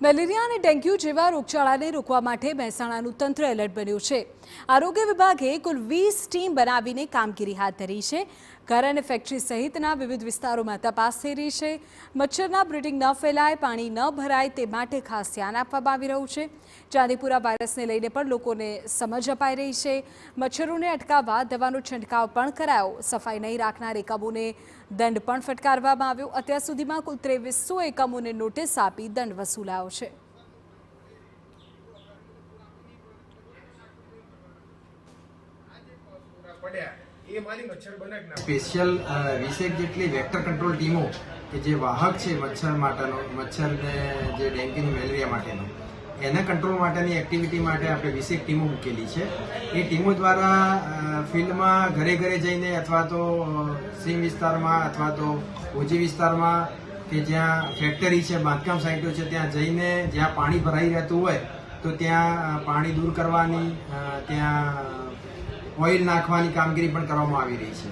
Malaria અને dengue જેવા રોગચાળાને રોકવા માટે મહેસાણાનું તંત્ર એલર્ટ બન્યું છે। આરોગ્ય વિભાગે કુલ 20 ટીમ બનાવીને કામગીરી હાથ ધરી છે। ઘર અને ફેક્ટરી સહિતના વિવિધ વિસ્તારોમાં તપાસ થઈ રહી છે। મચ્છરના બ્રીડિંગ ન ફેલાય, પાણી ન ભરાય તે માટે ખાસ ધ્યાન આપવામાં આવી રહ્યું છે। ચાંદીપુરા વાયરસને લઈને પણ લોકોને સમજ અપાઈ રહી છે। મચ્છરોને અટકાવવા દવાનો છંટકાવ પણ કરાયો। સફાઈ નહીં રાખનાર એકમોને દંડ પણ ફટકારવામાં આવ્યો। અત્યાર સુધીમાં કુલ 2300 એકમોને નોટિસ આપી દંડ વસૂલાયો છે। સ્પેશિયલ 20 જેટલી વેક્ટર કંટ્રોલ ટીમો કે જે વાહક છે મચ્છર માટેનો, મચ્છરને જે ડેન્ગ્યુ મેલેરિયા માટેનો, એના કંટ્રોલ માટેની એક્ટિવિટી માટે આપણે 20 ટીમો મૂકેલી છે। એ ટીમો દ્વારા ફિલ્ડમાં ઘરે ઘરે જઈને અથવા તો સીમ વિસ્તારમાં અથવા તો ઓજી વિસ્તારમાં કે જ્યાં ફેક્ટરી છે, બાંધકામ સાઇટો છે, ત્યાં જઈને જ્યાં પાણી ભરાઈ રહેતું હોય તો ત્યાં પાણી દૂર કરવાની, ત્યાં ઓઇલ નાખવાની કામગીરી પણ કરવામાં આવી રહી છે।